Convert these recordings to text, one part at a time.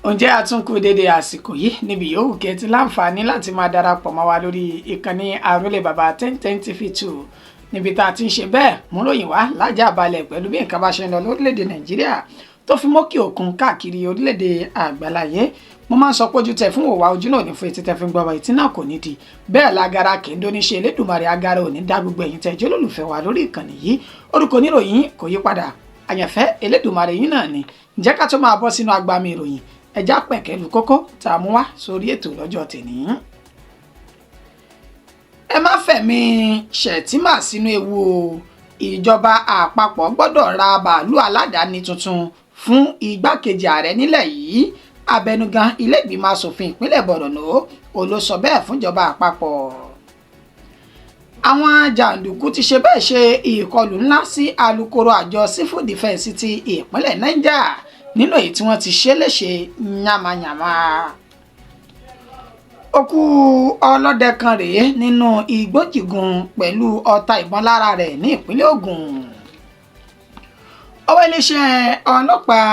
ǹjẹ́ àtúnkù dédé àsìkò yìí níbi yòówù kẹ́ ti láǹfààní láti máa darapọ̀ mọ́ wa lórí ìkànnì àrólé bàbá 1010 TV2 níbi tá a ti ń ṣe bẹ́ẹ̀ mú ròyìn wá lájà balẹ̀ pẹ̀lú bí nǹkan bá ṣe ń lọ lórílẹ̀‐èdè nàìjíríà tó fi mókè òkun káàkiri orílẹ̀‐èdè àgbáláyé. mo máa ń sọ pé ojú tẹ fún òwà ojú náà ní fún etí tẹ fi ń gbọ́ ìtí náà kò ní di bẹ́ẹ̀ lágara kìndó ní ṣe elédùnmarè agara ò ní dá gbogbo ẹ̀yin tẹ́ jẹ́ olólùfẹ́ wa lórí ìkànnì yìí. orúkọ oníròyìn kò yí padà àyànfẹ́ elédùnmarè yín náà ni. ǹjẹ́ ká tó máa bọ́ sínú agbami ìròyìn ẹjá pẹ̀kẹ́lu kókó tá a mú wá sórí ètò lọ́jọ́ tèní. ẹ má fẹ̀mí Shettima sínú ewu o. ìjọba àpapọ̀ gbọ́dọ̀ ra bàálù aládàáni tuntun fún igbákejì ààrẹ nílẹ̀ yìí. abẹnugan ilé ìgbìmọ̀ asòfin ìpínlẹ̀ Borno ló sọ bẹ́ẹ̀ fúnjọba àpapọ̀. àwọn jàǹdùkú ti ṣe bẹ́ẹ̀ ṣe ìkọlù ńlá sí alukoro àjọ civil defence ti ìpínlẹ̀ Niger nínú èyí tí wọ́n ti ṣe léṣe yamayama. òkú ọlọ́dẹ kan rèé nínú igbó jìgùn pẹ̀lú ọta ìbọn lára rẹ̀ ní ìpínlẹ̀ Ògùn. ọwọ́ iléeṣẹ́ ọlọ́pàá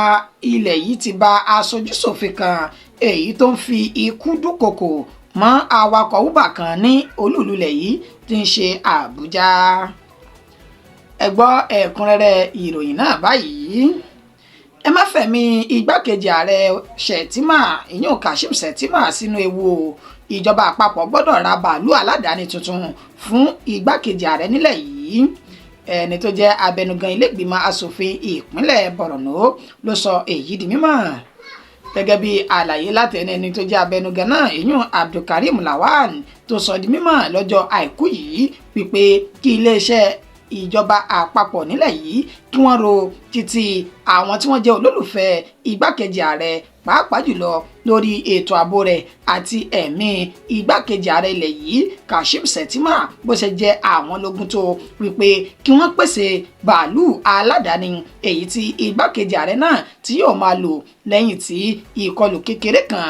ilẹ̀ yìí ti bá aṣojúṣòfin kan èyí tó ń fi ikú dúnkokò mọ́ awakọ̀ uber kan ní olúùlúlẹ̀ yìí tí ń ṣe Àbújá. ẹ gbọ́ ẹ̀kúnrẹ́rẹ́ ìròyìn náà báyìí. ẹ má fẹ̀mí igbákejì ààrẹ Shettima ìyún Kashim Shettima sínú ewu o. ìjọba àpapọ̀ gbọ́dọ̀ ra bàálù aládàáni tuntun fún igbákejì ààrẹ nílẹ̀ yìí. ẹni tó jẹ́ abẹnugan ilé ìgbìmọ̀ asòfin ìpínlẹ̀ Borno ló sọ èyí di mímọ̀ gẹ́gẹ́ bí àlàyé látẹnu ẹni tó jẹ́ abẹnugan náà ìyún Abdulkarim Lawan tó sọ di mímọ̀ lọ́jọ́ àìkú yìí wípé kí iléeṣẹ́ ìjọba àpapọ̀ nílẹ̀ yìí kí wọ́n ro títí àwọn tí wọ́n jẹ́ olólùfẹ́ igbákejì ààrẹ pàápàá jùlọ lórí ètò ààbò rẹ̀ àti ẹ̀mí igbákejì ààrẹ ilẹ̀ yìí Kashim Shettima bó ṣe jẹ́ àwọn lógún tó wípé kí wọ́n pèsè bàálù aládàáni èyí tí igbákejì ààrẹ náà tí yóò máa lò lẹ́yìn tí ìkọlù kékeré kan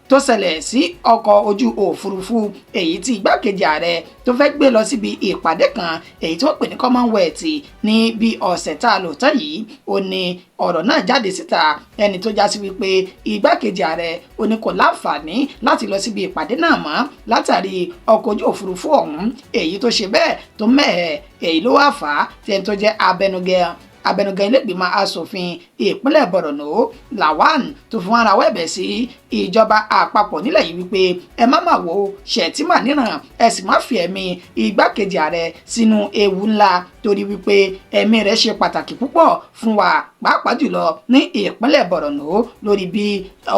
tó ṣẹlẹ̀ sí ọkọ̀ ojú òfurufú èyí tí igbákejì ààrẹ tó fẹ́ gbé lọ síbi ìpàdé kan èyí tí wọ́n pè ní Commonwealth ní bí ọ̀sẹ̀ tá a lò tán yìí ó ní ọ̀rọ̀ náà jáde síta ẹni tó já sí wípé igbákejì ààrẹ ó ní kò láǹfààní láti lọ síbi ìpàdé náà mọ́ látàrí ọkọ̀ ojú òfurufú ọ̀hún èyí tó ṣe bẹ́ẹ̀ tó mẹ́ẹ̀ èyí ló wá fà á tí ẹni tó jẹ́ abẹnugan ilé ìgbìmọ̀ asòfin ìpínlẹ̀ Borno Lawan tó fún ara wẹ́bẹ̀ sí ìjọba àpapọ̀ nílẹ̀ yìí wípé ẹ má mà wo Shettima níran ẹ sì má fi ẹ̀mí igbákejì ààrẹ sínú ewu ńlá torí wípé ẹ̀mí rẹ̀ ṣe pàtàkì púpọ̀ fún wa pàápàá jùlọ ní ìpínlẹ̀ Borno lórí bí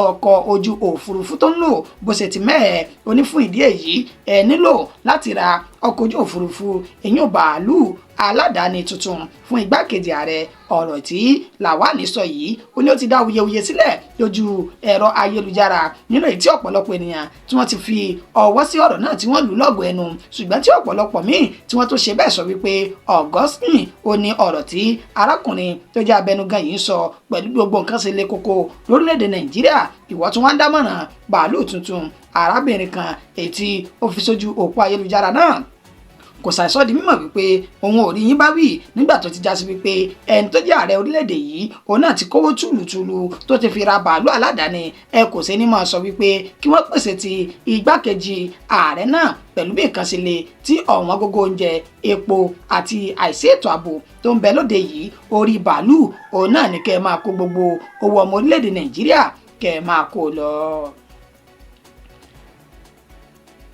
ọkọ̀ ojú òfurufú tó ń lò bó ṣe ti mẹ́ẹ̀ ó ní fún ìdí èyí ẹ nílò láti ra ọkọ̀ ojú òfurufú èyàn bàálù aládàáni tuntun fún igbákejì ààrẹ. ọ̀rọ̀ tí Lawani sọ yìí ó ní ó ti dá wuyewuye sílẹ̀ lójú ẹ̀rọ ayélujára nínú èyí tí ọ̀pọ̀lọpọ̀ ènìyàn tí wọ́n ti fi ọwọ́ sí ọ̀rọ̀ náà tí wọ́n lù lọ́gọ̀ ẹnu ṣùgbọ́n tí ọ̀pọ̀lọpọ̀ míì tí wọ́n tó ṣe bẹ́ẹ̀ sọ wípé Augustine ó ní ọ̀rọ̀ tí arákùnrin tó jẹ́ abẹnugan yìí ń sọ pẹ̀lú gbogbo nǹkan ṣe le koko lórílẹ̀‐èdè Nàìjíríà ìwọ tí wọ́n ń dámọ̀ràn bàálù tuntun arábìnrin kan èyí tí ó fi sójú òpó ayélujára náà kò ṣàìsọ di mímọ̀ wípé òun ò rí yín bá wí nígbà tó ti já sí wípé ẹni tó jẹ́ ààrẹ orílẹ̀-èdè yìí òun náà ti kówó túlùtúlù tó ti fi ra bàálù aládàáni ẹ kò ṣe ní máa sọ wípé kí wọ́n pèsè ti igbákejì ààrẹ náà pẹ̀lú bí nǹkan ṣe le tí ọ̀wọ́n gógó oúnjẹ epo àti àìsí ètò ààbò tó ń bẹ lóde yìí orí bàálù òun náà ní kẹ́ ẹ máa kó gbogbo owó ọmọ orílẹ̀-èdè Nàìjíríà kẹ́ ẹ máa kó lọ.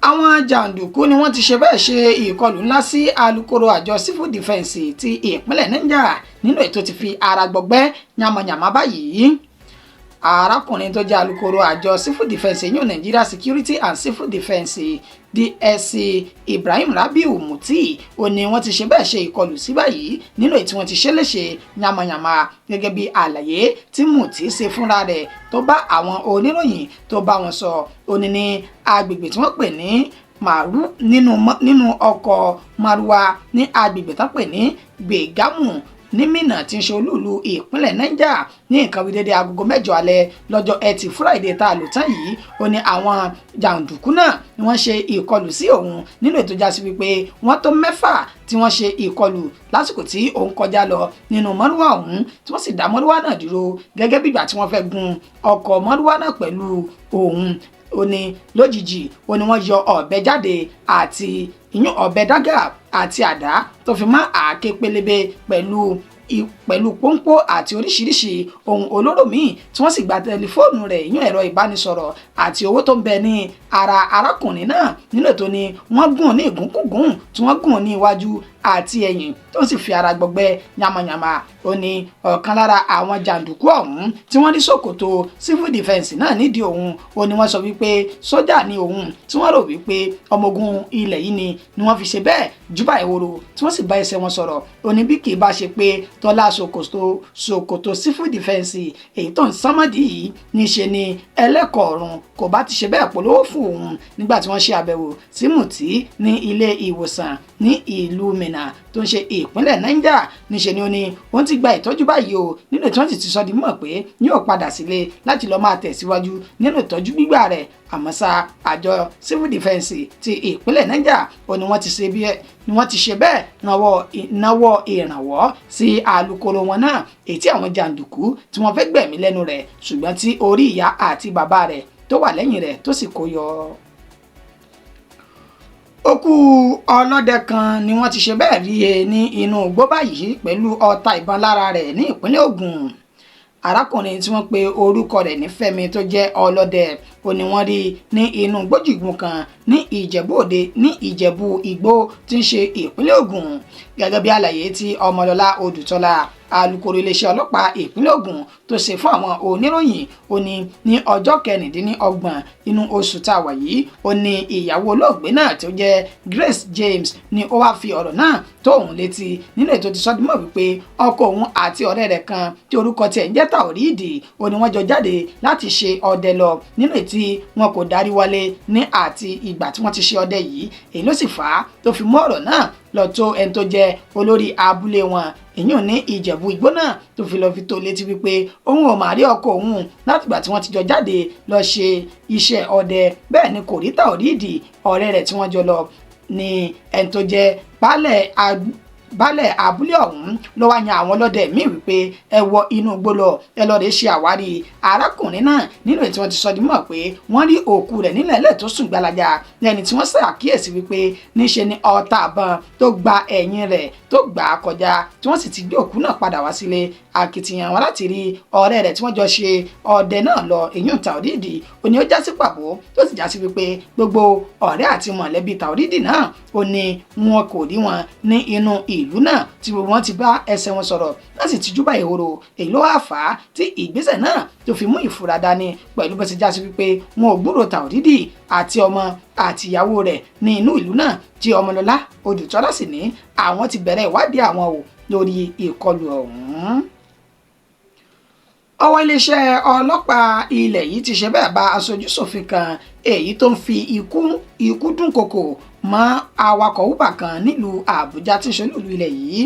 àwọn jàǹdùkú ni wọ́n ti ṣe bẹ́ẹ̀ ṣe ìkọlù ńlá sí alukoro àjọ civil defence ti ìpínlẹ̀ Niger nínú ètò ti fi ara gbọgbẹ́ yamayama báyìí. arákùnrin tó jẹ́ alukoro àjọ civil defence yún Nigeria Security and Civil Defence DSC Ibrahim Rabiu Muti ó ní wọ́n ti ṣe bẹ́ẹ̀ ṣe ìkọlù sí báyìí nínú èyí tí wọ́n ti ṣe léṣe yamayama gẹ́gẹ́ bí àlàyé tí Muti ṣe fúnra rẹ̀ tó bá àwọn oníròyìn tó bá wọn sọ ó ní agbègbè tí wọ́n pè ní màrú nínú ọkọ̀ maruwa ní agbègbè tó pè ní gbègámù ní Minna tí ń ṣe olúùlú ìpínlẹ̀ Niger ní nǹkan bíi dédé agogo 8 alẹ́ lọ́jọ́ Ẹtì Friday tá a lò tán yìí ó ní àwọn jàǹdùkú náà ni wọ́n ṣe ìkọlù sí òun nínú ètò jásí wípé wọ́n tó 6 tí wọ́n ṣe ìkọlù lásìkò tí òun kọjá lọ nínú mọ́rúwá ọ̀hún tí wọ́n sì dá mọ́rúwá náà dúró gẹ́gẹ́ bí ìgbà tí wọ́n fẹ́ gun ọkọ̀ mọ́rúwá náà pẹ̀lú òun ó ní lójijì ó ní wọ́n yọ ọ̀bẹ jáde àti ìyún ọ̀bẹ dágà àti àdá tó fi mọ́ àáké pélébé pẹ̀lú pọ́npọ́ àti oríṣiríṣi ohun olóró míì tí wọ́n sì gba tẹlifóònù rẹ̀ ìyún ẹ̀rọ ìbánisọ̀rọ̀ àti owó tó ń bẹ ní ara arákùnrin náà nínú ètò ni wọ́n gùn ní ìgúnkúgùn tí wọ́n gùn ní iwájú àti ẹ̀yìn tó sì fi ara gbọgbẹ́ yamayama ó ní ọ̀kan lára àwọn jàǹdùkú ọ̀hún tí wọ́n rí ṣòkòtò civil defence náà nídìí òun ó ní wọ́n sọ wípé sójà ní òun tí wọ́n rò wípé ọmọ ogun ilẹ̀ yìí ni wọ́n fi ṣe bẹ́ẹ̀ júbà ìhòòrò tí wọ́n sì bá ẹsẹ̀ wọn sọ̀rọ̀ ó ní bí kì í bá ṣe pé tọ́lá ṣòkòtò civil defence èyí tó ń sámọ́dì yìí níṣe ni ẹlẹ́kọ̀ọ́ ọ̀run kò bá ti ṣe bẹ́ẹ̀ polówó fún òun nígbà tí wọ́n ṣe àbẹ̀wò sí Mùtí ní ilé ìwòsàn ní ìlú Minna tó ń ṣe ìpínlẹ̀ Niger níṣe ni ó ní wọ́n ti gba ìtọ́jú báyìí o nínú tí wọ́n sì ti sọ di mọ̀ pé yóò padà sílé láti lọ́ọ́ máa tẹ̀síwájú nínú ìtọ́jú gbígbà rẹ̀ àmọ́ ṣá àjọ civil defence ti ìpínlẹ̀ Niger ó ní wọ́n ti ṣe bẹ́ẹ̀ náwó ìrànwọ́ sí alukoro wọn náà èyí tí àwọn jàǹdùkú tí wọ́n fẹ́ gbẹ̀mí lẹ́nu rẹ̀ ṣùgbọ́n tí orí ìyá àti bàbá rẹ̀ tó wà lẹ́yìn rẹ̀ tó sì kó yọ. Òkú ọlọ́dẹ kan ni wọ́n ti ṣe bẹ́ẹ̀ rí e ní inú igbó báyìí pẹ̀lú ọta ìbọn lára rẹ̀ ní ìpínlẹ̀ Ògùn. Arákùnrin tí wọ́n pe orúkọ rẹ̀ ní Fẹ́mi tó jẹ́ ọlọ́dẹ ó ní wọ́n rí ní inú gbójúgbùn kan ní Ìjẹ̀bú Òde ní Ìjẹ̀bú Igbó tí ń ṣe ìpínlẹ̀ Ògùn gẹ́gẹ́ bí àlàyé tí Ọmọlọ́lá Odùtọ́lá alukoro iléeṣẹ́ ọlọ́pàá ìpínlẹ̀ Ògùn tó ṣe fún àwọn oníròyìn ó ní ọjọ́ 29 inú oṣù tá a wà yìí ó ní ìyàwó olóògbé náà tó jẹ́ Grace James ni ó wá fi ọ̀rọ̀ náà tó òun létí nínú ètò ti sọ́dúnmọ́ wípé ọkọ òun àti ọ̀rẹ́ rẹ̀ kan tí orúkọ tiẹ̀ ń jẹ́ Taorídì ó ní wọ́n jọ jáde láti ṣe ọdẹ lọ nínú ètí wọn kò darí wálé ní àti ìgbà tí wọ́n ti ṣe ọdẹ yìí èyí ló sì fà á tó fi mú ọ̀rọ̀ náà lọ tó ẹni tó jẹ́ olórí abúlé wọn èyí ò ní Ìjẹ̀bú Igbó náà tó fi lọ fi tó létí wípé òun ò máa rí ọkọ òun látìgbà tí wọ́n ti jọ jáde lọ ṣe iṣẹ́ ọdẹ bẹ́ẹ̀ ni kò rí Taorídì ọ̀rẹ́ rẹ̀ tí wọ́n jọ lọ ní ẹni tó jẹ́ baálẹ̀ abúlé ọ̀hún ló wá yan àwọn ọlọ́dẹ míì wípé ẹ wọ inú igbó lọ ẹ lọ́ọ́ rè ṣe àwárí arákùnrin náà nínú ètò wọn ti sọ di mọ̀ pé wọ́n rí òkú rẹ̀ nílẹ̀ tó sùn gbalaja lẹ́ni tí wọ́n ṣàkíyèsí wípé níṣe ni ọta àbọn tó gba ẹ̀yìn rẹ̀ tó gbà á kọjá tí wọ́n sì ti gbé òkú náà padà wá sílé akitiyan wọn láti rí ọ̀rẹ́ rẹ̀ tí wọ́n jọ ṣe ọdẹ náà lọ èyí Taorídì ó ní ó já sí pàbó tó sì já sí wípé gbogbo ọ̀rẹ́ àti mọ̀lẹ́bí Taorídì náà ó ní wọn kò rí wọn ní inú ìlú náà tí gbogbo wọn ti bá ẹsẹ̀ wọn sọ̀rọ̀ láti ti júbà ìhòòrò èyí ló wá fà á tí ìgbésẹ̀ náà tó fi mú ìfura dání pẹ̀lú bó ti já sí wípé wọn ò gbúrò Taorídì àti ọmọ àti ìyàwó rẹ̀ ní inú ìlú náà tí Ọmọlọ́lá Odùtọ́lá sì ní àwọn ti bẹ̀rẹ̀ ìwádìí àwọn wò lórí ìkọlù ọ̀hún. Ọwọ́ iléeṣẹ́ ọlọ́pàá ilẹ̀ yìí ti ṣe bẹ́ẹ̀ bá aṣojúṣòfin kan èyí tó ń fi ikú dúnkokò mọ́ awakọ̀ Uber kan nílùú Àbújá tí ń ṣe olúùlú ilẹ̀ yìí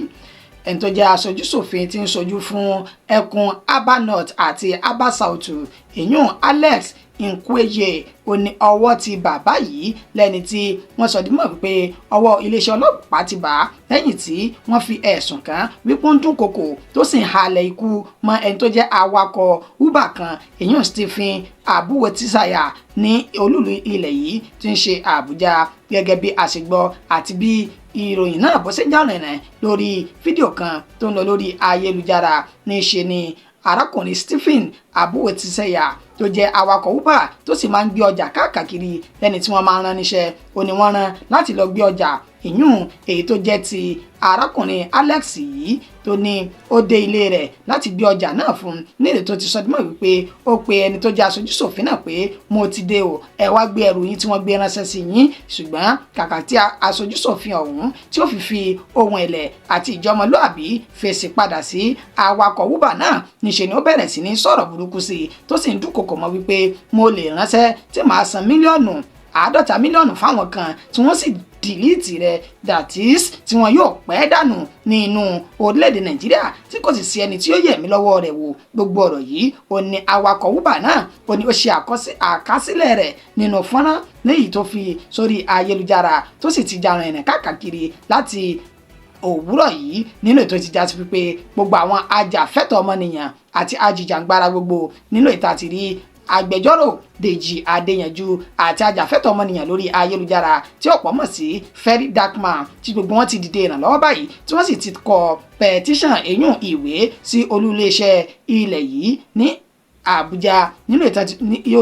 ẹni tó jẹ́ aṣojúṣòfin tí ń ṣojú fún ẹkùn Aba North àti Aba South èyún Alex Nkweye ó ní ọwọ́ ti bàbá yìí lẹ́ni tí wọ́n sọ dímọ̀ wípé ọwọ́ iléeṣẹ́ ọlọ́pàá ti bà á lẹ́yìn tí wọ́n fi ẹ̀sùn kàn wípé ń dúnkokò tó sì ń halẹ̀ ikú mọ́ ẹni tó jẹ́ awakọ̀ Uber kan èyàn Stephen Abuwetisaya ní olúlu ilẹ̀ yìí tí ń ṣe Àbújá gẹ́gẹ́ bí àṣegbọ́ àti bí ìròyìn náà bó ṣe jàrìnà lórí fídíò kan tó ń lọ lórí ayélujára ní ṣe ni arákùnrin Stephen Abuwetisaya tó jẹ́ awakọ̀ Uber tó sì máa ń gbé ọjà káàkiri lẹ́ni tí wọ́n máa ń rán níṣẹ́ ó ní wọ́n rán láti lọ gbé ọjà ìyún èyí tó jẹ́ ti arákùnrin Alex yìí tó ní ó dé ilé rẹ̀ láti gbé ọjà náà fún un nílé tó ti sọdúnmọ́ wípé ó pe ẹni tó jẹ́ aṣojúṣòfin náà pé mo ti dé o ẹ wá gbé ẹrù yín tí wọ́n gbé ránṣẹ́ sí yín ṣùgbọ́n kàkà tí aṣojúṣòfin ọ̀hún tí ó fi ohun ẹ̀lẹ̀ àti ìjọmọlúàbí fèsì padà sí awakọ̀ Uber náà níṣẹ́ ni ó bẹ̀rẹ̀ sí ní sọ̀rọ̀ burúkú sí i tó sì ń dúnkokò mọ́ wípé mo lè ránṣẹ́ tí màá san mílíọ̀nù 50 mílíọ̀nù fáwọn kan tí wọ́n sì dìlítì rẹ̀, that is tí wọn yóò pẹ́ dànù ní inú orílẹ̀-èdè Nàìjíríà tí kò sì sí ẹni tí ó yẹ̀mí lọ́wọ́ rẹ̀ wò. Gbogbo ọ̀rọ̀ yìí ó ní awakọ̀ Uber náà ó ní ó ṣe àkásílẹ̀ rẹ̀ nínú fọ́nrán léyìí tó fi sórí ayélujára tó sì ti jarun ẹ̀rìn káàkiri láti òwúrọ̀ yìí nínú ètò ìtìjà sí pé gbogbo àwọn ajàfẹ́tọ̀ọ́ ọmọnìyàn àti ajìjàǹgbara gbogbo nínú ìta ti rí agbẹjọ́rò Dèjì Adéyanjú àti ajàfẹ́tọ̀ọ́ ọmọnìyàn lórí ayélujára tí ọ̀pọ̀ mọ̀ sí Very Dark Man tí gbogbo wọn ti dìde ìrànlọ́wọ́ báyìí tí wọ́n sì ti kọ pẹtíṣàn èyún ìwé sí olú-iléeṣẹ́ ilẹ̀ yìí ní Abuja nínú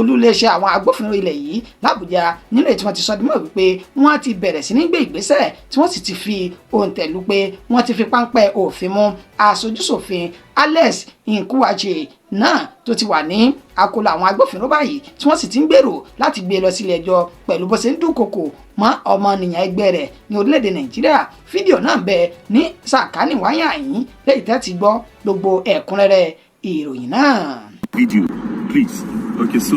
olú-iléeṣẹ́ àwọn agbófinró ilẹ̀ yìí l'Abuja nínú ètò wọn ti sọ dímọ̀ wípé wọ́n ti bẹ̀rẹ̀ sí ní gbé ìgbésẹ̀ tí wọ́n sì ti fi òǹtẹ̀lù pé wọ́n ti fi páńpẹ́ òfin mú aṣojúṣòfin Alex Nkwuache náà tó ti wà ní akóló àwọn agbófinró báyìí tí wọ́n sì ti ń gbèrò láti gbé lọ sílé ẹjọ́ pẹ̀lú bó ṣe ń dúnkokò mọ́ ọmọnìyàn ẹgbẹ́ rẹ̀ ní orílẹ̀-èdè Nàìjíríà. Fídíò náà bẹ ní sàkání wáyà yìí lẹ́yìn tẹ́ ti gbọ́ gbogbo ẹ̀kúnrẹ́rẹ́ ìròyìn náà. Video, please. Okay, so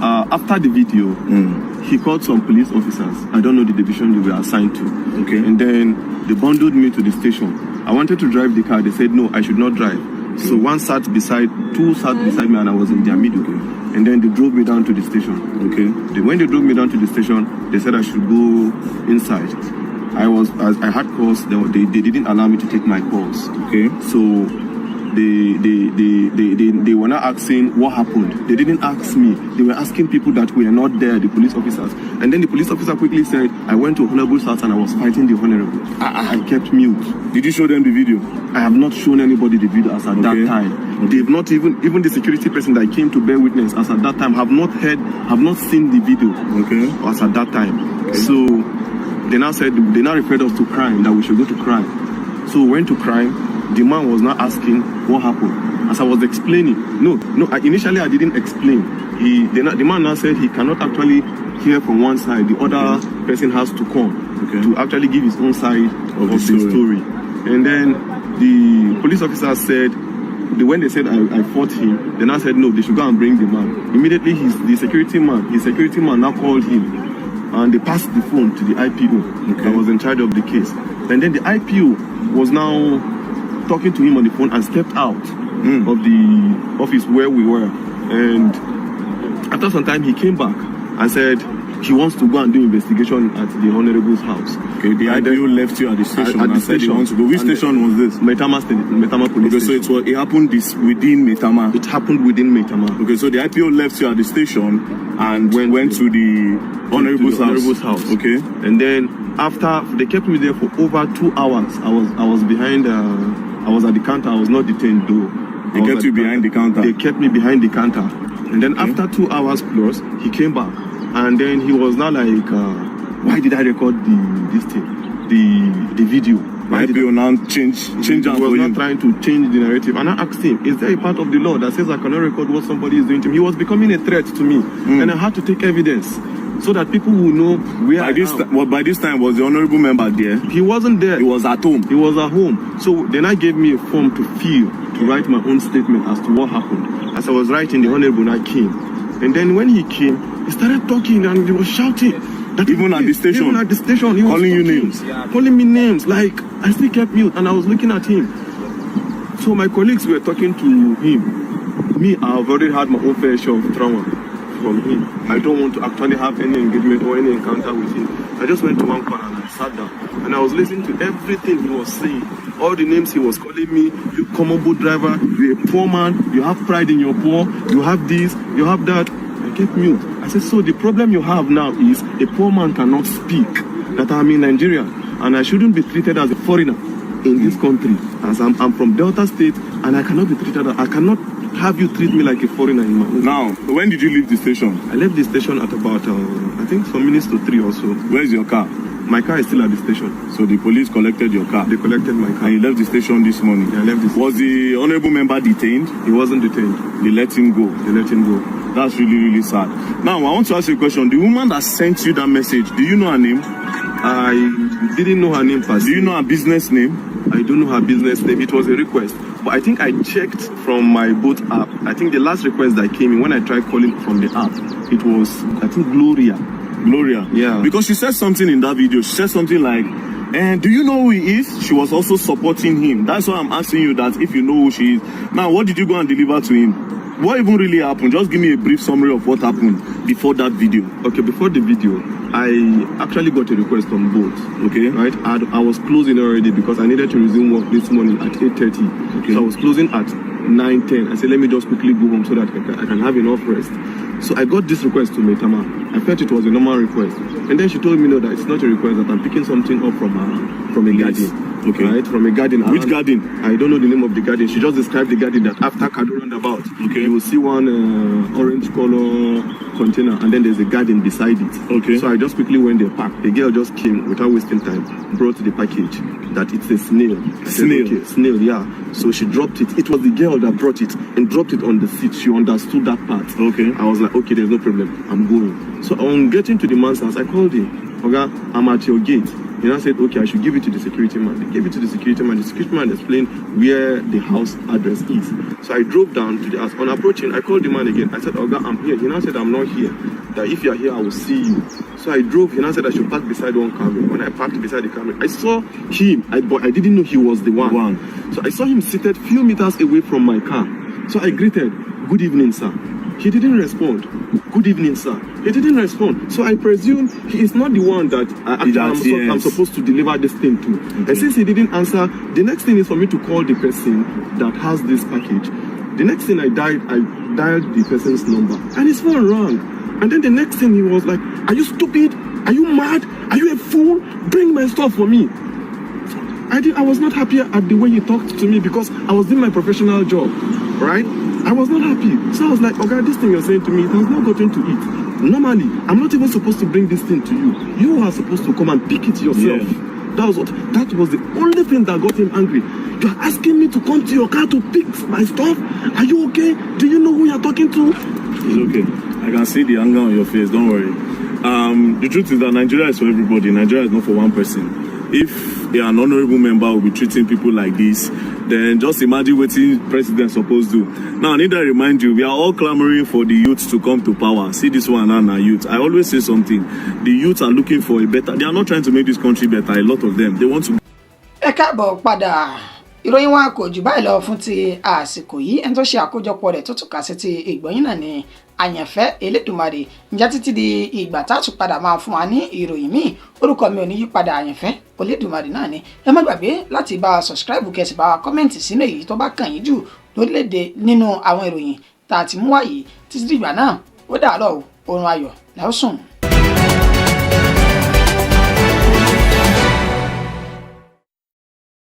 after the video, he called some police officers. I don't know the division they were assigned to. Okay. And then they bundled me to the station. I wanted to drive the car. They said no, I should not drive. Okay. So two sat beside me, and I was in their middle. Okay. And then they drove me down to the station. Okay. When they drove me down to the station, they said I should go inside. I had calls. They didn't allow me to take my calls. Okay. So they were not asking what happened. They didn't ask me. They were asking people that were not there, the police officers. And then the police officer quickly said, I went to Honorable's house and I was fighting the Honorable. I kept mute. Did you show them the video? I have not shown anybody the video as at that time. Okay. They've not even the security person that came to bear witness as at that time have not seen the video. Okay. As at that time. Okay. So they now referred us to crime, that we should go to crime. So we went to crime. The man was not asking what happened. As I was explaining, initially I didn't explain. The man now said he cannot actually hear from one side. The other person has to come to actually give his own side of the story. And then the police officer said, when they said I fought him, they now said no, they should go and bring the man. Immediately his security man now called him, and they passed the phone to the IPO that was in charge of the case. And then the IPO was now talking to him on the phone and stepped out of the office where we were. And after some time, he came back and said he wants to go and do investigation at the Honorable's house. Okay, the IPO left you at the station and said he wants to go. Which station was this? Metama police station. So it happened within Metama? It happened within Metama. Okay, so the IPO left you at the station and went to the Honorable's house. Okay. And then after, they kept me there for over 2 hours. I was behind I was at the counter. I was not detained though. They kept you behind the counter? They kept me behind the counter. And then after 2 hours plus, he came back. And then he was now like, why did I record the video? Why did I now change that? He was not trying to change the narrative. And I asked him, is there a part of the law that says I cannot record what somebody is doing to me? He was becoming a threat to me. And I had to take evidence so that people will know where by this time, was the honorable member there? He wasn't there. He was at home. He was at home. So then I gave me a form to fill, to write my own statement as to what happened. As I was writing, the honorable now came. And then when he came, he started talking and he was shouting. Even at the station? Even at the station. He was calling you names? Calling me names. Like, I still kept mute and I was looking at him. So my colleagues were talking to him. Me, I've already had my own fair share of trauma from him. I don't want to actually have any engagement or any encounter with him. I just went to one corner and I sat down. And I was listening to everything he was saying. All the names he was calling me. You common boat driver, you're a poor man, you have pride in your poor, you have this, you have that. I kept mute. I said, so the problem you have now is a poor man cannot speak, that I'm in Nigeria and I shouldn't be treated as a foreigner in this country, as I'm from Delta State and I cannot be treated, I cannot have you treat me like a foreigner in my own. Now, when did you leave the station? I left the station at about, I think some minutes to 3 or so. Where's your car? My car is still at the station. So the police collected your car? They collected my car. And you left the station this morning? Yeah, I left the station. Was the honorable member detained? He wasn't detained. They let him go? They let him go. That's really, really sad. Now, I want to ask you a question. The woman that sent you that message, do you know her name? I didn't know her name first. Do you know her business name? I don't know her business name. It was a request. But I think I checked from my boat app. I think the last request that came in when I tried calling from the app, it was, I think, Gloria. Gloria. Yeah. Because she said something in that video. She said something like, and do you know who he is? She was also supporting him. That's why I'm asking you that if you know who she is. Now, what did you go and deliver to him? What even really happened? Just give me a brief summary of what happened before that video. Okay, before the video, I actually got a request on both. Okay. Right? I was closing already because I needed to resume work this morning at 8:30. Okay. So I was closing at 9:10. I said, let me just quickly go home so that I can have enough rest. So I got this request to Metama. I felt it was a normal request. And then she told me, no, that it's not a request, that I'm picking something up from a garden. Okay. Right? From a garden. Which garden? I don't know the name of the garden. She just described the garden that after Kado roundabout, Okay. you will see one orange color container and then there's a garden beside it. Okay. So I just quickly went there, parked. The girl just came without wasting time, brought the package that it's a snail. I said, Snail? okay, snail, yeah. So she dropped it. It was the girl that brought it and dropped it on the seat. She understood that part. Okay. I was like, okay, there's no problem. I'm going. So on getting to the man's house, I called him. Okay, I'm at your gate. And I said, okay, I should give it to the security man. They gave it to the security man. The security man explained where the house address is. So I drove down to the house. On approaching, I called the man again. I said, Oga, I'm here. He now said, I'm not here. That if you're here, I will see you. So I drove. He now said I should park beside one camera. When I parked beside the camera, I saw him, but I didn't know he was the one. So I saw him seated few meters away from my car. So I greeted, good evening, sir. He didn't respond. Good evening, sir. He didn't respond. So I presume he is not the one that I'm supposed to deliver this thing to. Okay. And since he didn't answer, the next thing is for me to call the person that has this package. The next thing I dialed the person's number. And his phone rang. And then the next thing he was like, are you stupid? Are you mad? Are you a fool? Bring my stuff for me. I was not happy at the way he talked to me because I was doing my professional job, right? I was not happy. So I was like, okay, this thing you're saying to me, it has not gotten to it. Normally, I'm not even supposed to bring this thing to you. You are supposed to come and pick it yourself. Yeah. That was the only thing that got him angry. You're asking me to come to your car to pick my stuff? Are you okay? Do you know who you're talking to? It's okay. I can see the anger on your face, don't worry. The truth is that Nigeria is for everybody. Nigeria is not for one person. If an honorable member will be treating people like this, then just imagine what the president supposed to do. Now, I need to remind you, we are all clamoring for the youth to come to power. See this one and our youth. I always say something. The youth are looking for a better. They are not trying to make this country better. A lot of them. They want to. Ẹ káàbọ̀ padà. Ìròyìn wa kò jù báyìí lọ fún ti àsìkò yìí. Ẹni tó ṣe àkójọpọ̀ rẹ̀ tó tún kà sí ti ìgbọ̀nyìn náà ni Àyànfẹ́ Elédùmarè. Ǹjẹ́ títí di ìgbà tá a tún padà máa fún wa ní ìròyìn míì. Orúkọ mi ò ní yí padà, Àyànfẹ́ Elédùmarè náà ni. Ẹ má gbàgbé láti bá a subscribe kẹ́ sì bá wa kọ́mẹ̀ntì sínú èyí tó bá kàn yín jù lórílẹ̀-èdè nínú àwọn ìròyìn tá a ti mú wá yìí. Títí dìgbà náà, ó dàárọ̀ o, oorun ayọ̀ la ó sùn.